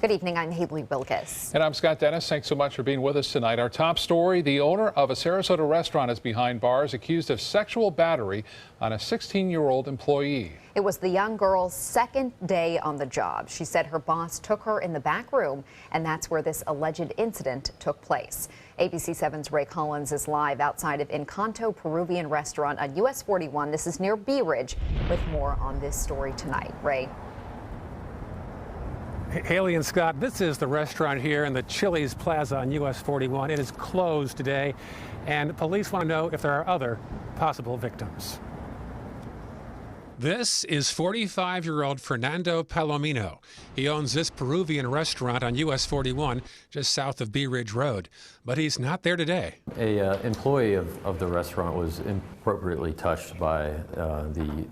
Good evening, I'm Haley Wilkes. And I'm Scott Dennis. Thanks so much for being with us tonight. Our top story, the owner of a Sarasota restaurant is behind bars accused of sexual battery on a 16-year-old employee. It was the young girl's second day on the job. She said her boss took her in the back room, and that's where this alleged incident took place. ABC 7's Ray Collins is live outside of Encanto Peruvian restaurant on US 41. This is near Bee Ridge with more on this story tonight. Ray. Haley and Scott, this is the restaurant here in the Chili's Plaza on US 41. It is closed today, and police want to know if there are other possible victims. This is 45-year-old Fernando Palomino. He owns this Peruvian restaurant on US 41, just south of Bee Ridge Road. But he's not there today. An employee of the restaurant was inappropriately touched by the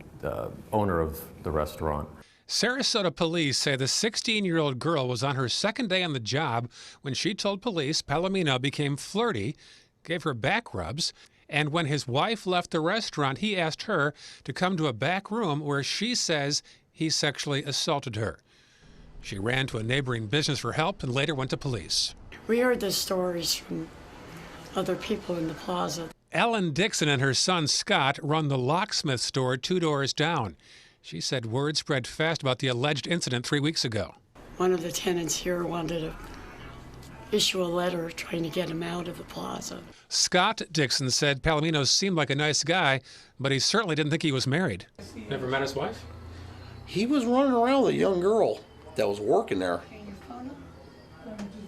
owner of the restaurant. Sarasota police say the 16-year-old girl was on her second day on the job when she told police Palomino became flirty, gave her back rubs, and when his wife left the restaurant, he asked her to come to a back room where she says he sexually assaulted her. She ran to a neighboring business for help and later went to police. We heard the stories from other people in the plaza. Ellen Dixon and her son Scott run the locksmith store 2 doors down. She said word spread fast about the alleged incident 3 weeks ago. One of the tenants here wanted to issue a letter trying to get him out of the plaza. Scott Dixon said Palomino seemed like a nice guy, but he certainly didn't think he was married. Never met his wife? He was running around with a young girl that was working there.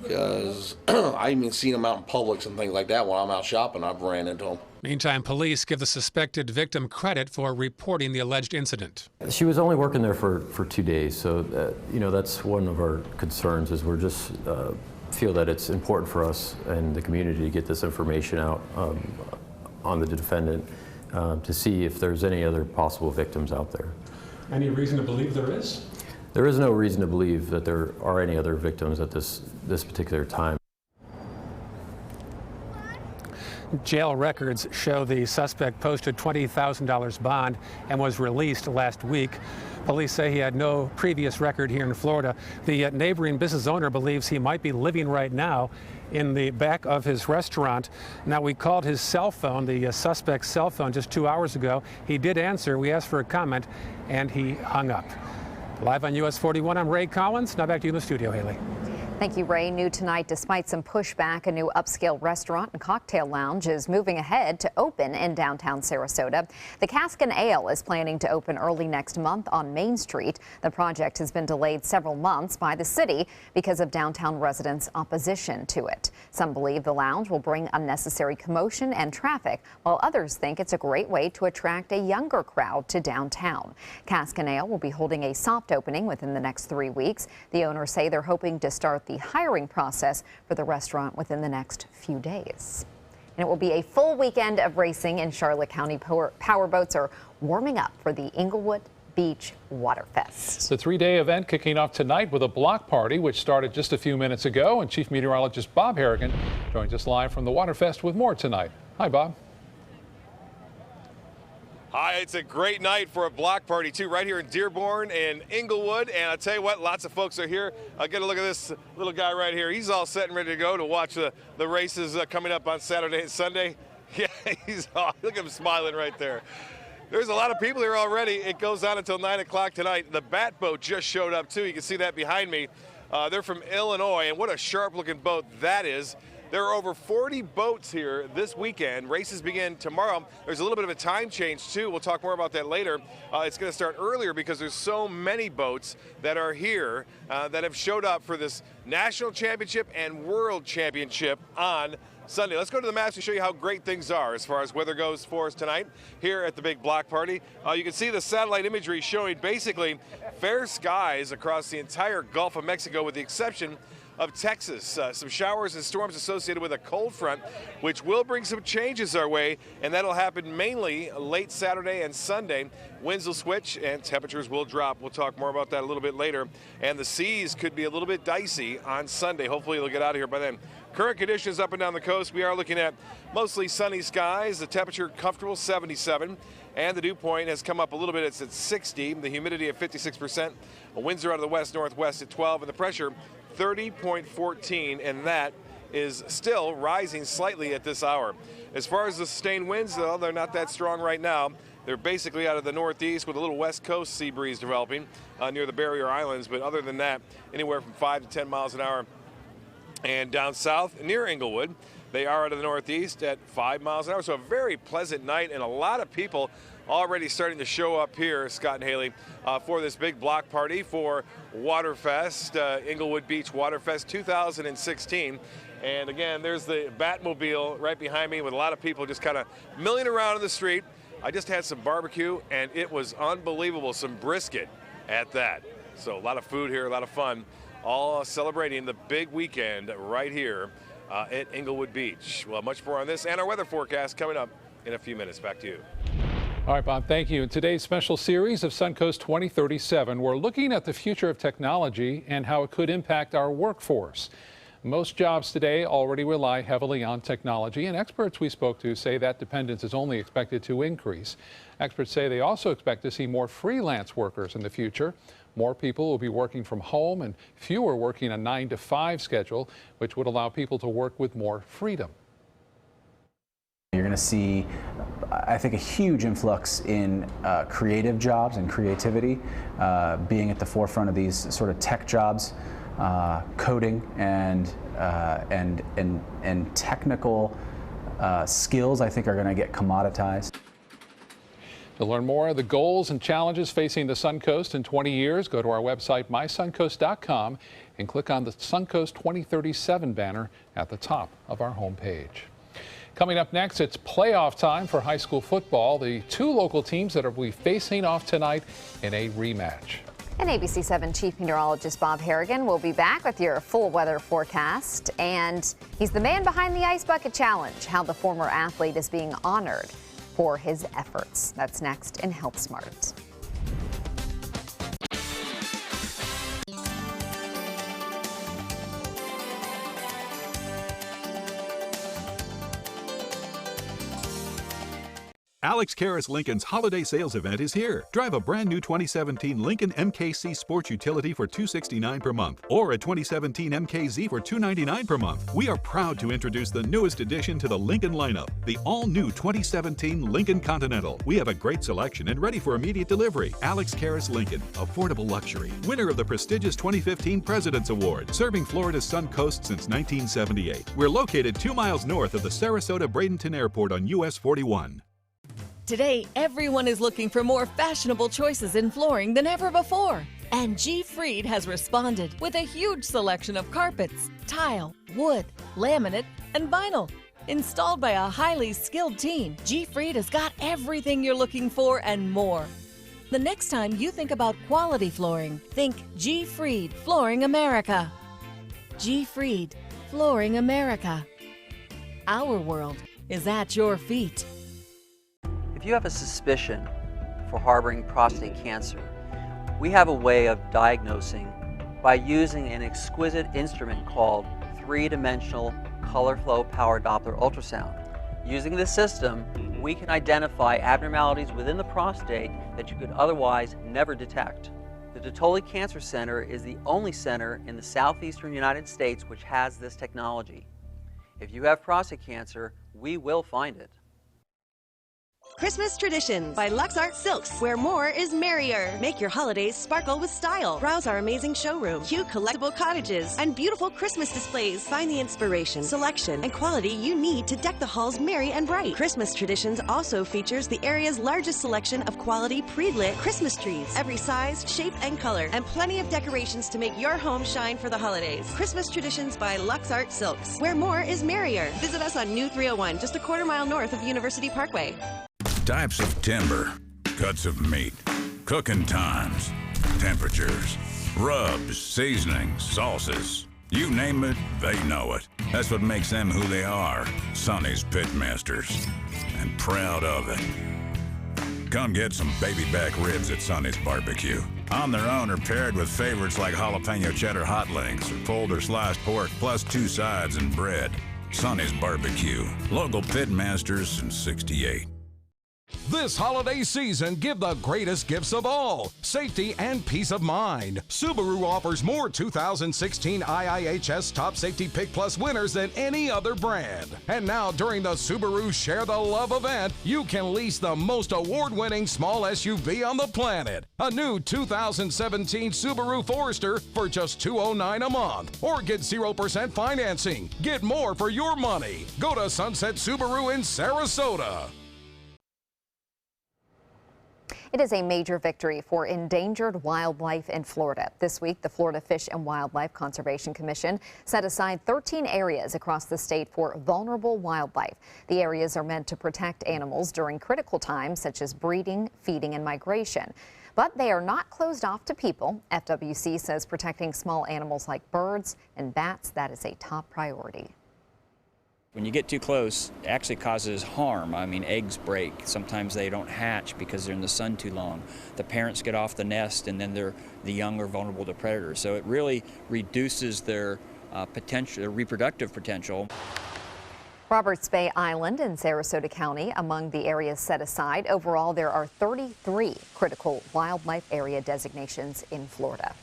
Because I even seen him out in Publix and things like that when I'm out shopping. I've ran into him. Meantime, police give the suspected victim credit for reporting the alleged incident. She was only working there for 2 days, so that's one of our concerns. Is we're just feel that it's important for us and the community to get this information out on the defendant to see if there's any other possible victims out there. Any reason to believe there is? There is no reason to believe that there are any other victims at this particular time. Jail records show the suspect posted $20,000 bond and was released last week. Police say he had no previous record here in Florida. The neighboring business owner believes he might be living right now in the back of his restaurant. Now, we called his cell phone, the suspect's cell phone, just 2 hours ago. He did answer. We asked for a comment, and he hung up. Live on US 41, I'm Ray Collins. Now back to you in the studio, Haley. Thank you, Ray. New tonight, despite some pushback, a new upscale restaurant and cocktail lounge is moving ahead to open in downtown Sarasota. The Cask and Ale is planning to open early next month on Main Street. The project has been delayed several months by the city because of downtown residents' opposition to it. Some believe the lounge will bring unnecessary commotion and traffic, while others think it's a great way to attract a younger crowd to downtown. Cask and Ale will be holding a soft opening within the next 3 weeks. The owners say they're hoping to start the hiring process for the restaurant within the next few days. And it will be a full weekend of racing in Charlotte County. Power boats are warming up for the Inglewood Beach Waterfest. The 3-day event kicking off tonight with a block party, which started just a few minutes ago. And Chief Meteorologist Bob Harrigan joins us live from the Waterfest with more tonight. Hi, Bob. Hi, it's a great night for a block party, too, right here in Dearborn and Inglewood. And I'll tell you what, lots of folks are here. I'll get a look at this little guy right here. He's all set and ready to go to watch the races coming up on Saturday and Sunday. Yeah, look at him smiling right there. There's a lot of people here already. It goes on until 9 o'clock tonight. The Bat Boat just showed up, too. You can see that behind me. They're from Illinois, and what a sharp-looking boat that is. There are over 40 boats here this weekend. Races begin tomorrow. There's a little bit of a time change, too. We'll talk more about that later. It's going to start earlier because there's so many boats that are here that have showed up for this National Championship and World Championship on Sunday. Let's go to the maps and show you how great things are as far as weather goes for us tonight here at the big block party. You can see the satellite imagery showing basically fair skies across the entire Gulf of Mexico with the exception of Texas. Some showers and storms associated with a cold front, which will bring some changes our way, and that'll happen mainly late Saturday and Sunday. Winds will switch and temperatures will drop. We'll talk more about that a little bit later. And the seas could be a little bit dicey on Sunday. Hopefully they'll get out of here by then. Current conditions up and down the coast, we are looking at mostly sunny skies. The temperature comfortable, 77. and the dew point has come up a little bit. It's at 60, the humidity at 56%, winds are out of the west-northwest at 12, and the pressure 30.14, and that is still rising slightly at this hour. As far as the sustained winds, though, they're not that strong right now. They're basically out of the northeast with a little west coast sea breeze developing near the barrier islands, but other than that, anywhere from 5 to 10 miles an hour. And down south near Inglewood, they are out of the northeast at 5 miles an hour. So a very pleasant night, and a lot of people already starting to show up here, Scott and Haley, for this big block party for Waterfest, Inglewood Beach Waterfest 2016. And again, there's the Batmobile right behind me with a lot of people just kind of milling around in the street. I just had some barbecue, and it was unbelievable, some brisket at that. So a lot of food here, a lot of fun, all celebrating the big weekend right here at Inglewood Beach. Well, much more on this and our weather forecast coming up in a few minutes. Back to you. All right, Bob, thank you. In today's special series of Suncoast 2037, we're looking at the future of technology and how it could impact our workforce. Most jobs today already rely heavily on technology, and experts we spoke to say that dependence is only expected to increase. Experts say they also expect to see more freelance workers in the future. More people will be working from home and fewer working a 9-to-5 schedule, which would allow people to work with more freedom. You're going to see, I think, a huge influx in creative jobs and creativity being at the forefront of these sort of tech jobs. Coding and technical skills, I think, are going to get commoditized. To learn more of the goals and challenges facing the Suncoast in 20 years, go to our website, mysuncoast.com, and click on the Suncoast 2037 banner at the top of our homepage. Coming up next, it's playoff time for high school football. The two local teams that will be facing off tonight in a rematch. And ABC 7 Chief Meteorologist Bob Harrigan will be back with your full weather forecast. And he's the man behind the Ice Bucket Challenge, how the former athlete is being honored for his efforts. That's next in Health Smart. Alex Karras Lincoln's holiday sales event is here. Drive a brand new 2017 Lincoln MKC Sports Utility for $269 per month, or a 2017 MKZ for $299 per month. We are proud to introduce the newest addition to the Lincoln lineup, the all-new 2017 Lincoln Continental. We have a great selection and ready for immediate delivery. Alex Karras Lincoln, affordable luxury, winner of the prestigious 2015 President's Award, serving Florida's Suncoast since 1978. We're located 2 miles north of the Sarasota-Bradenton Airport on US 41. Today, everyone is looking for more fashionable choices in flooring than ever before. And G. Fried has responded with a huge selection of carpets, tile, wood, laminate, and vinyl. Installed by a highly skilled team, G. Fried has got everything you're looking for and more. The next time you think about quality flooring, think G. Fried Flooring America. G. Fried Flooring America. Our world is at your feet. If you have a suspicion for harboring prostate cancer, we have a way of diagnosing by using an exquisite instrument called three-dimensional color flow power Doppler ultrasound. Using this system, we can identify abnormalities within the prostate that you could otherwise never detect. The Dotoli Cancer Center is the only center in the southeastern United States which has this technology. If you have prostate cancer, we will find it. Christmas Traditions by Lux Art Silks, where more is merrier. Make your holidays sparkle with style. Browse our amazing showroom, cute collectible cottages, and beautiful Christmas displays. Find the inspiration, selection, and quality you need to deck the halls merry and bright. Christmas Traditions also features the area's largest selection of quality pre-lit Christmas trees, every size, shape, and color, and plenty of decorations to make your home shine for the holidays. Christmas Traditions by Lux Art Silks, where more is merrier. Visit us on New 301, just a quarter-mile north of University Parkway. Types of timber, cuts of meat, cooking times, temperatures, rubs, seasonings, sauces. You name it, they know it. That's what makes them who they are, Sonny's Pitmasters. And proud of it. Come get some baby back ribs at Sonny's Barbecue. On their own or paired with favorites like jalapeno cheddar hot links or pulled or sliced pork plus 2 sides and bread. Sonny's Barbecue. Local Pitmasters since '68. This holiday season, give the greatest gifts of all, safety and peace of mind. Subaru offers more 2016 IIHS Top Safety Pick Plus winners than any other brand. And now during the Subaru Share the Love event, you can lease the most award-winning small SUV on the planet. A new 2017 Subaru Forester for just $209 a month. Or get 0% financing. Get more for your money. Go to Sunset Subaru in Sarasota. It is a major victory for endangered wildlife in Florida. This week, the Florida Fish and Wildlife Conservation Commission set aside 13 areas across the state for vulnerable wildlife. The areas are meant to protect animals during critical times such as breeding, feeding, and migration. But they are not closed off to people. FWC says protecting small animals like birds and bats, that is a top priority. When you get too close, it actually causes harm. I mean, eggs break. Sometimes they don't hatch because they're in the sun too long. The parents get off the nest and then the young are vulnerable to predators. So it really reduces their potential, their reproductive potential. Roberts Bay Island in Sarasota County among the areas set aside. Overall, there are 33 critical wildlife area designations in Florida.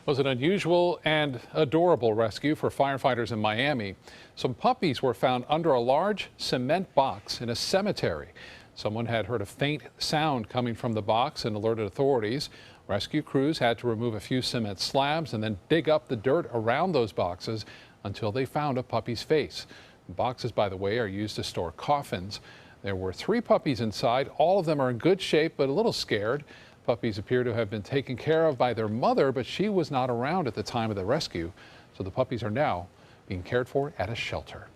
Was an unusual and adorable rescue for firefighters in Miami. Some puppies were found under a large cement box in a cemetery. Someone had heard a faint sound coming from the box and alerted authorities. Rescue crews had to remove a few cement slabs and then dig up the dirt around those boxes until they found a puppy's face. The boxes, by the way, are used to store coffins. There were 3 puppies inside. All of them are in good shape but a little scared. Puppies appear to have been taken care of by their mother, but she was not around at the time of the rescue. So the puppies are now being cared for at a shelter.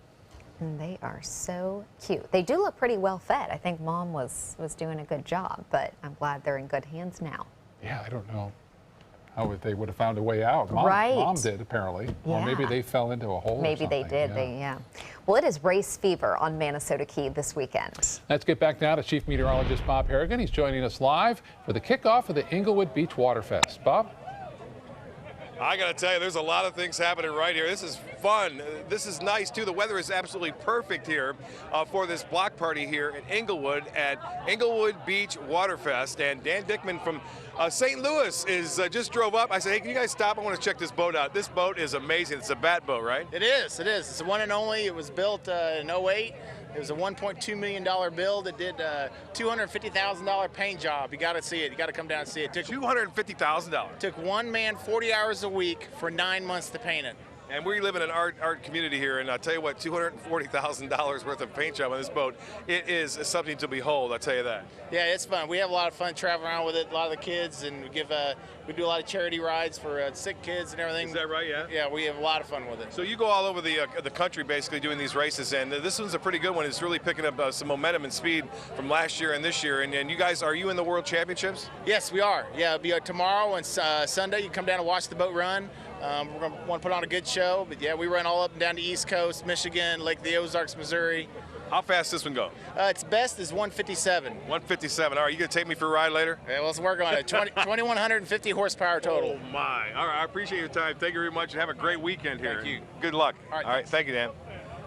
And they are so cute. They do look pretty well fed. I think Mom was doing a good job, but I'm glad they're in good hands now. Yeah, I don't know how they would have found a way out. Mom did, apparently. Yeah. Or maybe they fell into a hole. Maybe they did. Yeah. Well, it is race fever on Manasota Key this weekend. Let's get back now to Chief Meteorologist Bob Harrigan. He's joining us live for the kickoff of the Inglewood Beach Waterfest. Bob? I got to tell you, there's a lot of things happening right here. This is fun. This is nice, too. The weather is absolutely perfect here for this block party here in Inglewood at Inglewood Beach Waterfest. And Dan Dickman from St. Louis just drove up. I said, hey, can you guys stop? I want to check this boat out. This boat is amazing. It's a bat boat, right? It is. It's the one and only. It was built in 08. It was a $1.2 million build. It did a $250,000 paint job. You got to see it. You got to come down and see it. Took $250,000. Took one man 40 hours a week for 9 months to paint it. And we live in an art community here, and I'll tell you what, $240,000 worth of paint job on this boat, it is something to behold, I'll tell you that. Yeah, it's fun. We have a lot of fun traveling around with it, a lot of the kids, and we do a lot of charity rides for sick kids and everything. Is that right, yeah? Yeah, we have a lot of fun with it. So you go all over the country basically doing these races, and this one's a pretty good one. It's really picking up some momentum and speed from last year and this year. And you guys, are you in the World Championships? Yes, we are. Yeah, it'll be tomorrow and Sunday. You can come down and watch the boat run. We're going to want to put on a good show, but yeah, we run all up and down the East Coast, Michigan, Lake the Ozarks, Missouri. How fast does this one go? Its best is 157. 157. All right, you going to take me for a ride later? Yeah, let's work on it. 2,150 horsepower total. Oh, my. All right, I appreciate your time. Thank you very much, and have a great weekend here. Thank you. Good luck. All right, thank you, Dan.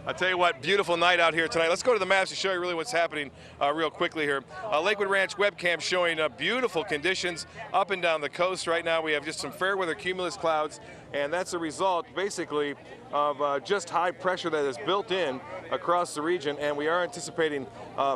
I'll tell you what, beautiful night out here tonight. Let's go to the maps to show you really what's happening real quickly here. Lakewood Ranch webcam showing beautiful conditions up and down the coast. Right now we have just some fair weather cumulus clouds, and that's a result basically of just high pressure that is built in across the region, and we are anticipating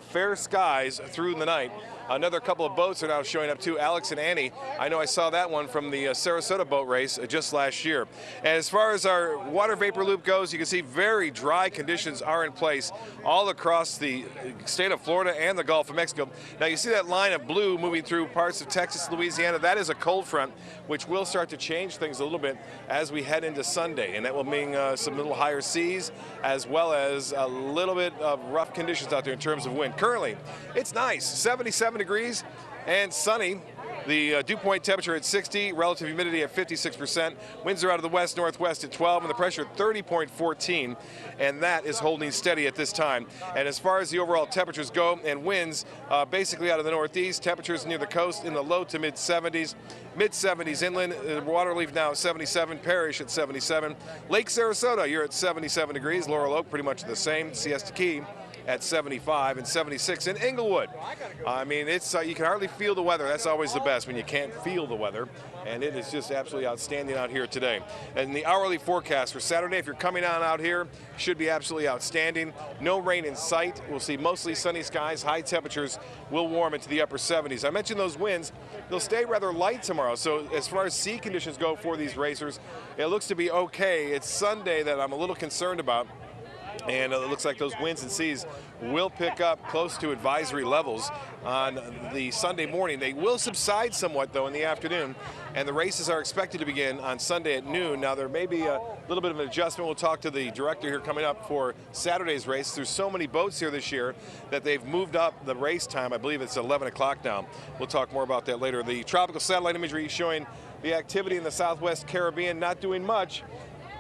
fair skies through the night. Another couple of boats are now showing up too, Alex and Annie. I know I saw that one from the Sarasota boat race just last year. And as far as our water vapor loop goes, you can see very dry conditions are in place all across the state of Florida and the Gulf of Mexico. Now you see that line of blue moving through parts of Texas, Louisiana. That is a cold front, which will start to change things a little bit as we head into Sunday. And that will mean some little higher seas, as well as a little bit of rough conditions out there in terms of wind. Currently, it's nice, 77 degrees and sunny. The dew point temperature at 60, relative humidity at 56%. Winds are out of the west-northwest at 12, and the pressure at 30.14, and that is holding steady at this time. And as far as the overall temperatures go, and winds basically out of the northeast, temperatures near the coast in the low to mid-70s, mid-70s inland. Waterleaf now at 77, Parrish at 77. Lake Sarasota, you're at 77 degrees. Laurel Oak pretty much the same. Siesta Key at 75 and 76 in Inglewood. I mean, it's you can hardly feel the weather. That's always the best when you can't feel the weather, and it is just absolutely outstanding out here today. And the hourly forecast for Saturday, if you're coming on out here, should be absolutely outstanding. No rain in sight. We'll see mostly sunny skies. High temperatures will warm into the upper 70s. I mentioned those winds. They'll stay rather light tomorrow. So as far as sea conditions go for these racers, it looks to be okay. It's Sunday that I'm a little concerned about. And it looks like those winds and seas will pick up close to advisory levels on the Sunday morning. They will subside somewhat, though, in the afternoon, and the races are expected to begin on Sunday at noon. Now, there may be a little bit of an adjustment. We'll talk to the director here coming up for Saturday's race. There's so many boats here this year that they've moved up the race time. I believe it's 11 o'clock now. We'll talk more about that later. The tropical satellite imagery showing the activity in the Southwest Caribbean not doing much.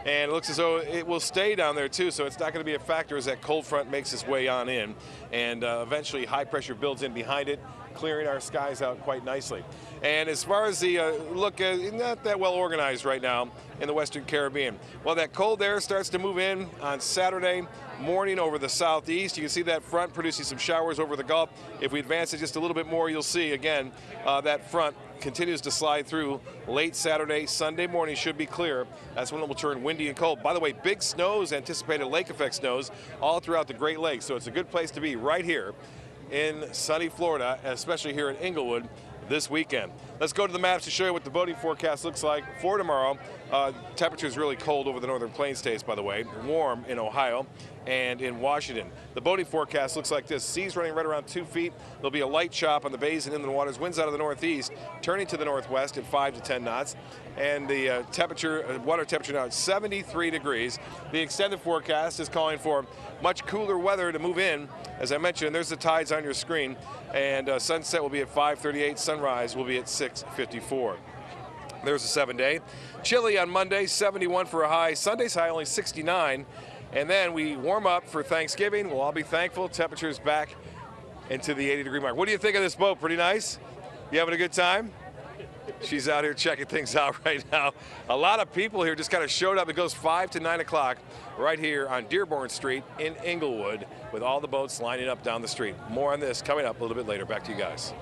And it looks as though it will stay down there, too, so it's not going to be a factor as that cold front makes its way on in. And eventually high pressure builds in behind it, clearing our skies out quite nicely. And as far as the look, not that well organized right now in the Western Caribbean. Well, that cold air starts to move in on Saturday morning over the southeast. You can see that front producing some showers over the Gulf. If we advance it just a little bit more, you'll see, again, that front continues to slide through late Saturday. Sunday morning should be clear. That's when it will turn windy and cold. By the way, big snows, anticipated lake effect snows, all throughout the Great Lakes. So it's a good place to be right here in sunny Florida, especially here in Inglewood this weekend. Let's go to the maps to show you what the boating forecast looks like for tomorrow. Temperature is really cold over the northern plain states, by the way. Warm in Ohio and in Washington. The boating forecast looks like this. Seas running right around 2 feet. There'll be a light chop on the bays and inland waters. Winds out of the northeast, turning to the northwest at 5 to 10 knots. And the water temperature now at 73 degrees. The extended forecast is calling for much cooler weather to move in. As I mentioned, there's the tides on your screen. And sunset will be at 5:38. Sunrise will be at 6:54. There's a 7-day. Chilly on Monday, 71 for a high. Sunday's high only 69. And then we warm up for Thanksgiving. We'll all be thankful. Temperatures back into the 80-degree mark. What do you think of this boat? Pretty nice? You having a good time? She's out here checking things out right now. A lot of people here just kind of showed up. It goes 5 to 9 o'clock right here on Dearborn Street in Inglewood with all the boats lining up down the street. More on this coming up a little bit later. Back to you guys.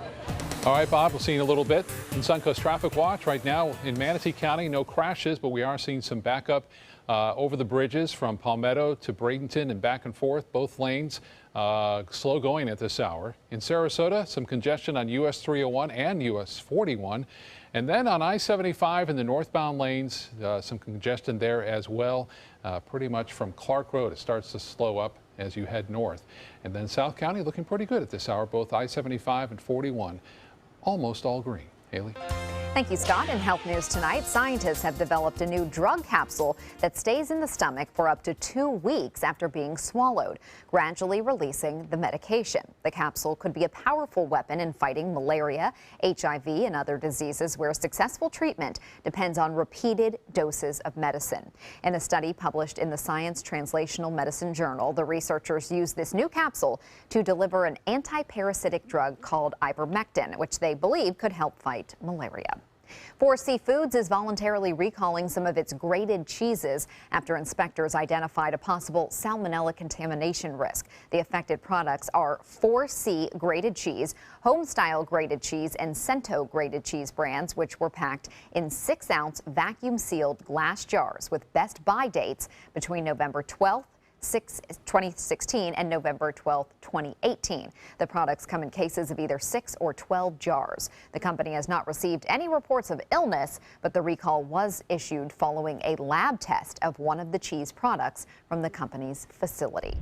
All right, Bob, we'll see you in a little bit. In Suncoast Traffic Watch right now in Manatee County, no crashes, but we are seeing some backup over the bridges from Palmetto to Bradenton and back and forth, both lanes. Slow going at this hour. In Sarasota, some congestion on US 301 and US 41. And then on I-75 in the northbound lanes, some congestion there as well. Pretty much from Clark Road, it starts to slow up as you head north. And then South County looking pretty good at this hour, both I-75 and 41, almost all green. Haley. Thank you, Scott. In health news tonight, scientists have developed a new drug capsule that stays in the stomach for up to 2 weeks after being swallowed, gradually releasing the medication. The capsule could be a powerful weapon in fighting malaria, HIV, and other diseases where successful treatment depends on repeated doses of medicine. In a study published in the Science Translational Medicine Journal, the researchers used this new capsule to deliver an anti-parasitic drug called ivermectin, which they believe could help fight malaria. 4C Foods is voluntarily recalling some of its grated cheeses after inspectors identified a possible salmonella contamination risk. The affected products are 4C grated cheese, Homestyle grated cheese, and Cento grated cheese brands, which were packed in 6-ounce vacuum-sealed glass jars with best buy dates between November 12th, 2016 and November 12, 2018. The products come in cases of either 6 or 12 jars. The company has not received any reports of illness, but the recall was issued following a lab test of one of the cheese products from the company's facility.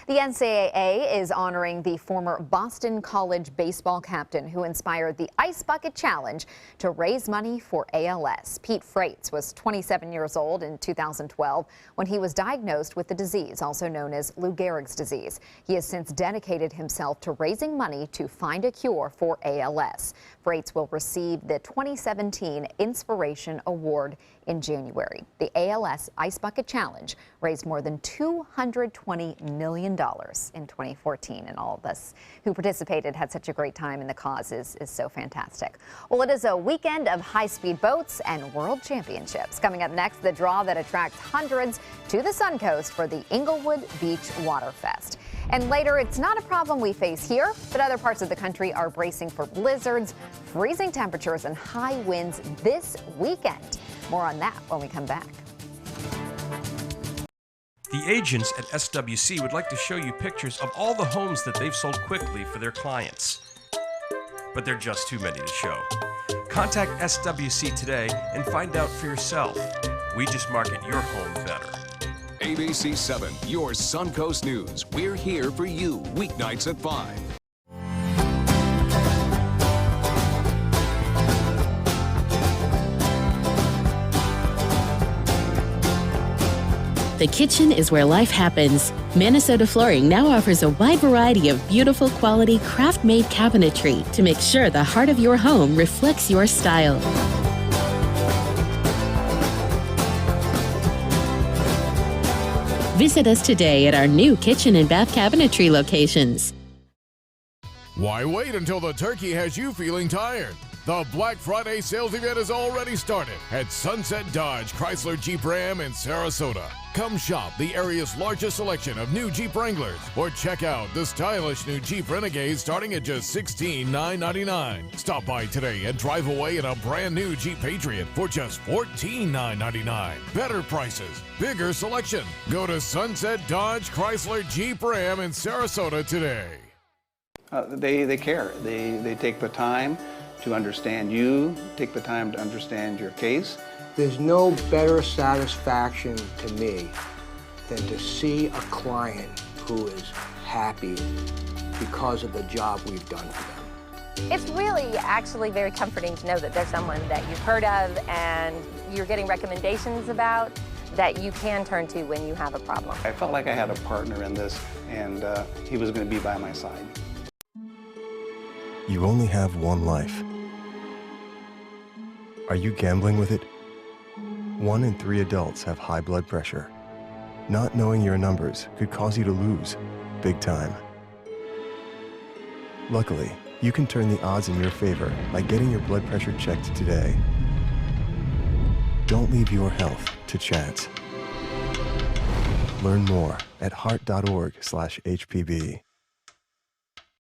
The NCAA is honoring the former Boston College baseball captain who inspired the Ice Bucket Challenge to raise money for ALS. Pete Frates was 27 years old in 2012 when he was diagnosed with the disease, also known as Lou Gehrig's disease. He has since dedicated himself to raising money to find a cure for ALS. Frates will receive the 2017 Inspiration Award in January. The ALS Ice Bucket Challenge raised more than $220 million in 2014, and all of us who participated had such a great time, and the cause is so fantastic. Well, it is a weekend of high-speed boats and world championships. Coming up next, the draw that attracts hundreds to the Suncoast for the Inglewood Beach Water Fest. And later, it's not a problem we face here, but other parts of the country are bracing for blizzards, freezing temperatures, and high winds this weekend. More on that when we come back. The agents at SWC would like to show you pictures of all the homes that they've sold quickly for their clients. But they're just too many to show. Contact SWC today and find out for yourself. We just market your home better. ABC 7, your Suncoast News. We're here for you weeknights at 5. The kitchen is where life happens. Minnesota Flooring now offers a wide variety of beautiful quality craft-made cabinetry to make sure the heart of your home reflects your style. Visit us today at our new kitchen and bath cabinetry locations. Why wait until the turkey has you feeling tired? The Black Friday sales event has already started at Sunset Dodge Chrysler Jeep Ram in Sarasota. Come shop the area's largest selection of new Jeep Wranglers or check out the stylish new Jeep Renegades starting at just $16,999. Stop by today and drive away in a brand new Jeep Patriot for just $14,999. Better prices, bigger selection. Go to Sunset Dodge Chrysler Jeep Ram in Sarasota today. They care. They take the time to understand you, take the time to understand your case. There's no better satisfaction to me than to see a client who is happy because of the job we've done for them. It's really actually very comforting to know that there's someone that you've heard of and you're getting recommendations about that you can turn to when you have a problem. I felt like I had a partner in this, and he was going to be by my side. You only have one life. Are you gambling with it? 1 in 3 adults have high blood pressure. Not knowing your numbers could cause you to lose, big time. Luckily, you can turn the odds in your favor by getting your blood pressure checked today. Don't leave your health to chance. Learn more at heart.org/HPB.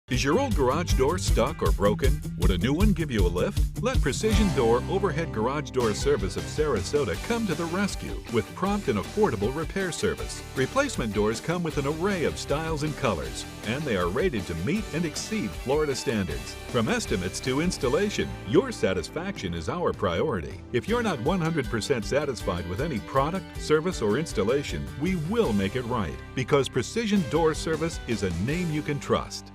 Is your old garage door stuck or broken? Would a new one give you a lift? Let Precision Door Overhead Garage Door Service of Sarasota come to the rescue with prompt and affordable repair service. Replacement doors come with an array of styles and colors, and they are rated to meet and exceed Florida standards. From estimates to installation, your satisfaction is our priority. If you're not 100% satisfied with any product, service, or installation, we will make it right, because Precision Door Service is a name you can trust.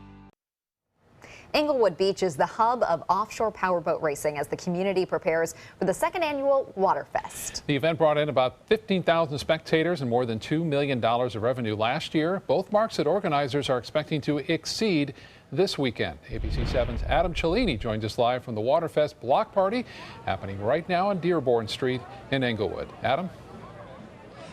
Englewood Beach is the hub of offshore powerboat racing as the community prepares for the second annual Waterfest. The event brought in about 15,000 spectators and more than $2 million of revenue last year. Both marks that organizers are expecting to exceed this weekend. ABC 7's Adam Cellini joins us live from the Waterfest block party happening right now on Dearborn Street in Englewood. Adam?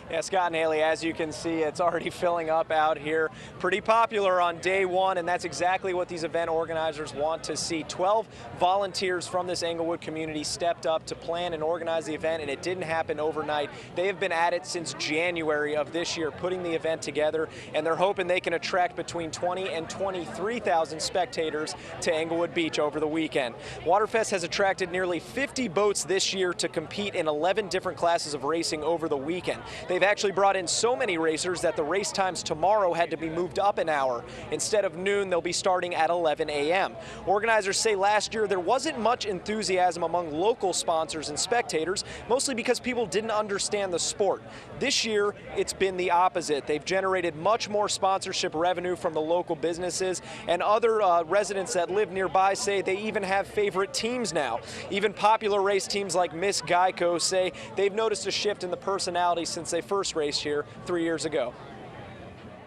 Yeah, Scott and Haley, as you can see, it's already filling up out here. Pretty popular on day one, and that's exactly what these event organizers want to see. 12 volunteers from this Englewood community stepped up to plan and organize the event, and it didn't happen overnight. They have been at it since January of this year, putting the event together, and they're hoping they can attract between 20 and 23,000 spectators to Englewood Beach over the weekend. Waterfest has attracted nearly 50 boats this year to compete in 11 different classes of racing over the weekend. They've actually brought in so many racers that the race times tomorrow had to be moved up an hour. Instead of noon, they'll be starting at 11 a.m. Organizers say last year there wasn't much enthusiasm among local sponsors and spectators, mostly because people didn't understand the sport. This year, it's been the opposite. They've generated much more sponsorship revenue from the local businesses, and other residents that live nearby say they even have favorite teams now. Even popular race teams like Miss Geico say they've noticed a shift in the personality since they first raced here 3 years ago.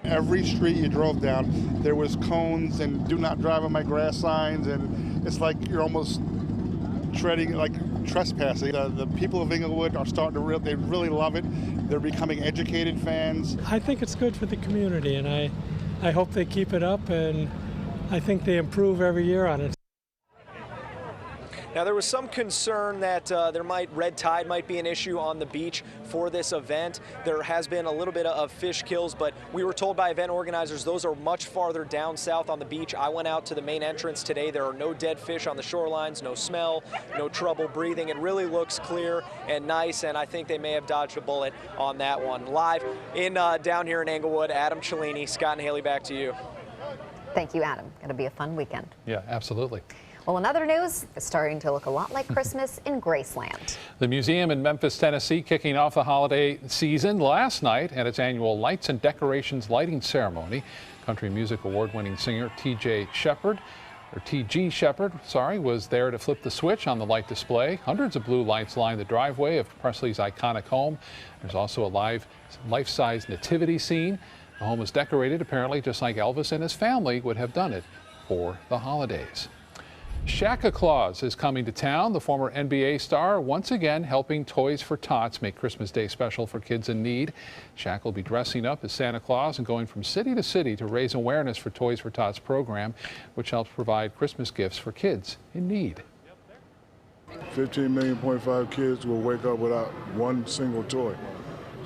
Every street you drove down, there was cones and do not drive on my grass signs, and it's like you're almost treading, like trespassing. The people of Englewood are starting to they really love it. They're becoming educated fans. I think it's good for the community, and I hope they keep it up, and I think they improve every year on it. Now, there was some concern that red tide might be an issue on the beach for this event. There has been a little bit of fish kills, but we were told by event organizers those are much farther down south on the beach. I went out to the main entrance today. There are no dead fish on the shorelines, no smell, no trouble breathing. It really looks clear and nice, and I think they may have dodged a bullet on that one. Live down here in Englewood, Adam Cellini, Scott and Haley, back to you. Thank you, Adam. Going to be a fun weekend. Yeah, absolutely. Well, in other news, it's starting to look a lot like Christmas in Graceland. The museum in Memphis, Tennessee, kicking off the holiday season last night at its annual Lights and Decorations lighting ceremony. Country music award-winning singer T.G. Shepherd, was there to flip the switch on the light display. Hundreds of blue lights line the driveway of Presley's iconic home. There's also a life-size nativity scene. The home is decorated apparently just like Elvis and his family would have done it for the holidays. Shaka Claus is coming to town. The former NBA star once again helping Toys for Tots make Christmas Day special for kids in need. Shaq will be dressing up as Santa Claus and going from city to city to raise awareness for Toys for Tots program, which helps provide Christmas gifts for kids in need. 15.5 kids will wake up without one single toy.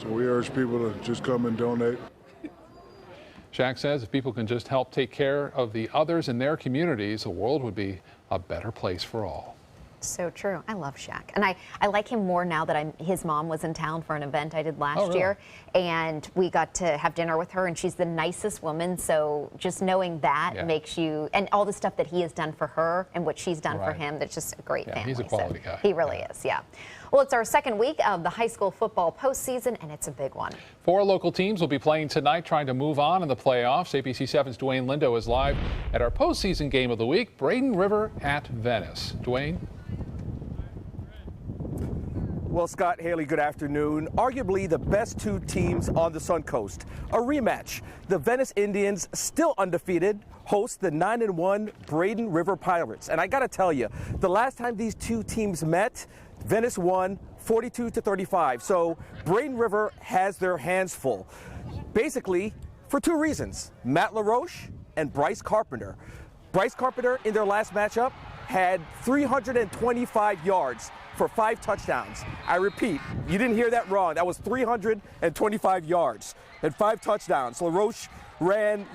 So we urge people to just come and donate. Shaq says if people can just help take care of the others in their communities, the world would be a better place for all. So true. I love Shaq. And I like him more now that his mom was in town for an event I did last year. And we got to have dinner with her, and she's the nicest woman. So just knowing that makes you, and all the stuff that he has done for her and what she's done for him, that's just a great family. He's a quality guy. He really is, yeah. Well, it's our second week of the high school football postseason, and it's a big one. 4 local teams will be playing tonight, trying to move on in the playoffs. ABC 7's Dwayne Lindo is live at our postseason game of the week, Braden River at Venice. Dwayne? Well, Scott, Haley, good afternoon. Arguably the best 2 teams on the Suncoast. A rematch. The Venice Indians, still undefeated, host the 9-1 Braden River Pirates. And I got to tell you, the last time these 2 teams met, Venice won 42-35. So Braden River has their hands full. Basically, for 2 reasons. Matt LaRoche and Bryce Carpenter. Bryce Carpenter, in their last matchup, had 325 yards for 5 touchdowns. I repeat, you didn't hear that wrong. That was 325 yards and 5 touchdowns. LaRoche ran,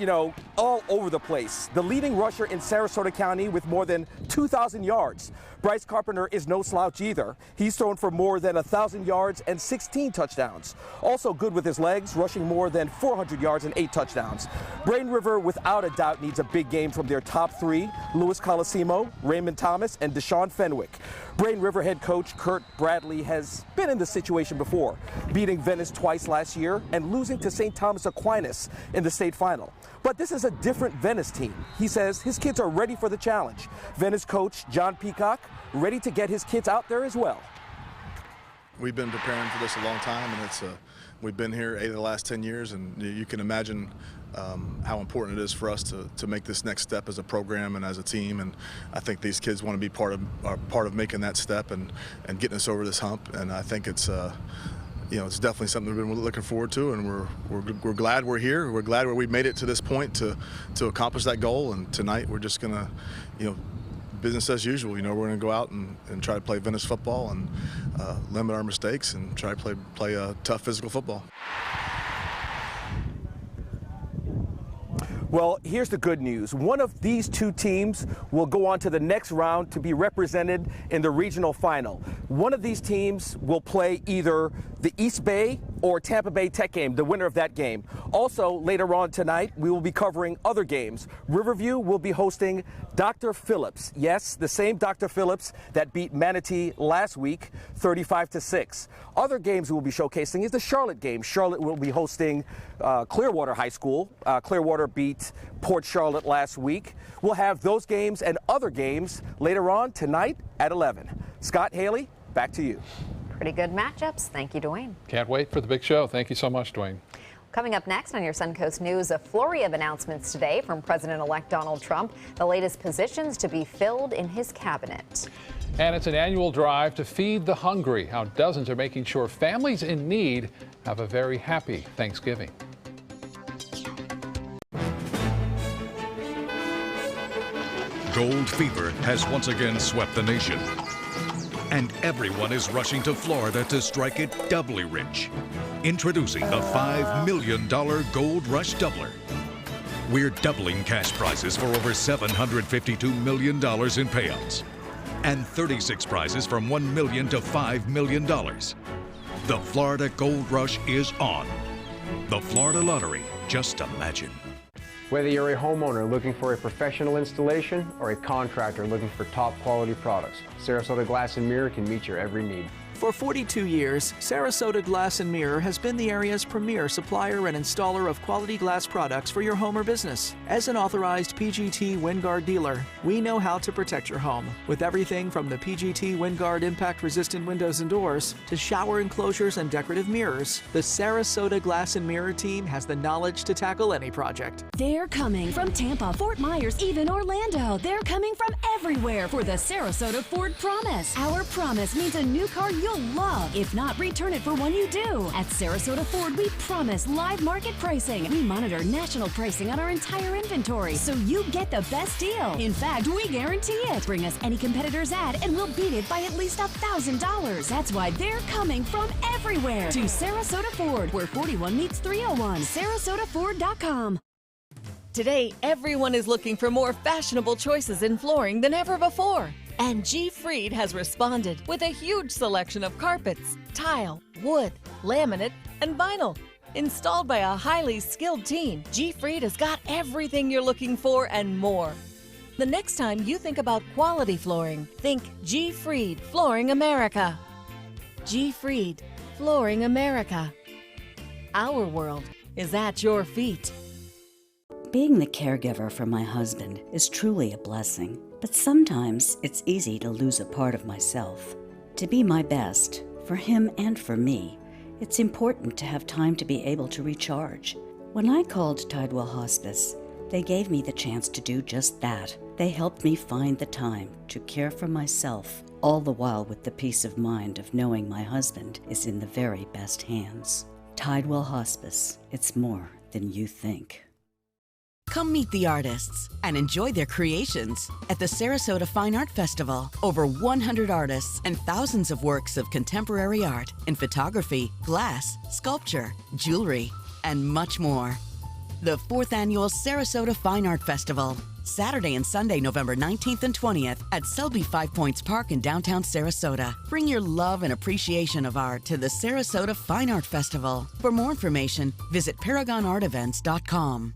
all over the place. The leading rusher in Sarasota County with more than 2,000 yards. Bryce Carpenter is no slouch either. He's thrown for more than 1,000 yards and 16 touchdowns. Also good with his legs, rushing more than 400 yards and 8 touchdowns. Braden River, without a doubt, needs a big game from their top 3, Louis Colosimo, Raymond Thomas, and Deshaun Fenwick. Braden River head coach Kurt Bradley has been in this situation before, beating Venice twice last year and losing to St. Thomas Aquinas in the state final. But this is a different Venice team. He says his kids are ready for the challenge. Venice coach John Peacock ready to get his kids out there as well. We've been preparing for this a long time, and we've been here 8 of the last 10 years, and you can imagine how important it is for us to make this next step as a program and as a team. And I think these kids want to be part of making that step and getting us over this hump. And I think it's it's definitely something we've been looking forward to, and we're glad we're here. We're glad we made it to this point to accomplish that goal. And tonight we're just gonna, business as usual. We're going to go out and try to play Venice football and limit our mistakes and try to play a tough physical football. Well, here's the good news. One of these 2 teams will go on to the next round to be represented in the regional final. One of these teams will play either the East Bay or Tampa Bay Tech game, the winner of that game. Also, later on tonight, we will be covering other games. Riverview will be hosting Dr. Phillips. Yes, the same Dr. Phillips that beat Manatee last week, 35-6. Other games we'll be showcasing is the Charlotte game. Charlotte will be hosting Clearwater High School. Clearwater beat Port Charlotte last week. We'll have those games and other games later on tonight at 11. Scott, Haley, back to you. Pretty good matchups. Thank you, Dwayne. Can't wait for the big show. Thank you so much, Dwayne. Coming up next on your Suncoast News, a flurry of announcements today from President-elect Donald Trump, the latest positions to be filled in his cabinet. And it's an annual drive to feed the hungry, how dozens are making sure families in need have a very happy Thanksgiving. Gold fever has once again swept the nation. And everyone is rushing to Florida to strike it doubly rich. Introducing the $5 million Gold Rush Doubler. We're doubling cash prizes for over $752 million in payouts. And 36 prizes from $1 million to $5 million. The Florida Gold Rush is on. The Florida Lottery, just imagine. Whether you're a homeowner looking for a professional installation or a contractor looking for top quality products, Sarasota Glass and Mirror can meet your every need. For 42 years, Sarasota Glass and Mirror has been the area's premier supplier and installer of quality glass products for your home or business. As an authorized PGT WinGuard dealer, we know how to protect your home with everything from the PGT WinGuard impact-resistant windows and doors to shower enclosures and decorative mirrors. The Sarasota Glass and Mirror team has the knowledge to tackle any project. They're coming from Tampa, Fort Myers, even Orlando. They're coming from everywhere for the Sarasota Ford Promise. Our promise means a new car you'll love. If not, return it for one you do. At Sarasota Ford, we promise live market pricing. We monitor national pricing on our entire inventory, so you get the best deal. In fact, we guarantee it. Bring us any competitor's ad, and we'll beat it by at least $1,000. That's why they're coming from everywhere to Sarasota Ford, where 41 meets 301. SarasotaFord.com. Today, everyone is looking for more fashionable choices in flooring than ever before. And G. Fried has responded with a huge selection of carpets, tile, wood, laminate, and vinyl. Installed by a highly skilled team, G. Fried has got everything you're looking for and more. The next time you think about quality flooring, think G. Fried Flooring America. G. Fried Flooring America. Our world is at your feet. Being the caregiver for my husband is truly a blessing, but sometimes it's easy to lose a part of myself. To be my best, for him and for me, it's important to have time to be able to recharge. When I called Tidewell Hospice, they gave me the chance to do just that. They helped me find the time to care for myself, all the while with the peace of mind of knowing my husband is in the very best hands. Tidewell Hospice, it's more than you think. Come meet the artists and enjoy their creations at the Sarasota Fine Art Festival. Over 100 artists and thousands of works of contemporary art in photography, glass, sculpture, jewelry, and much more. The 4th Annual Sarasota Fine Art Festival. Saturday and Sunday, November 19th and 20th at Selby Five Points Park in downtown Sarasota. Bring your love and appreciation of art to the Sarasota Fine Art Festival. For more information, visit ParagonArtEvents.com.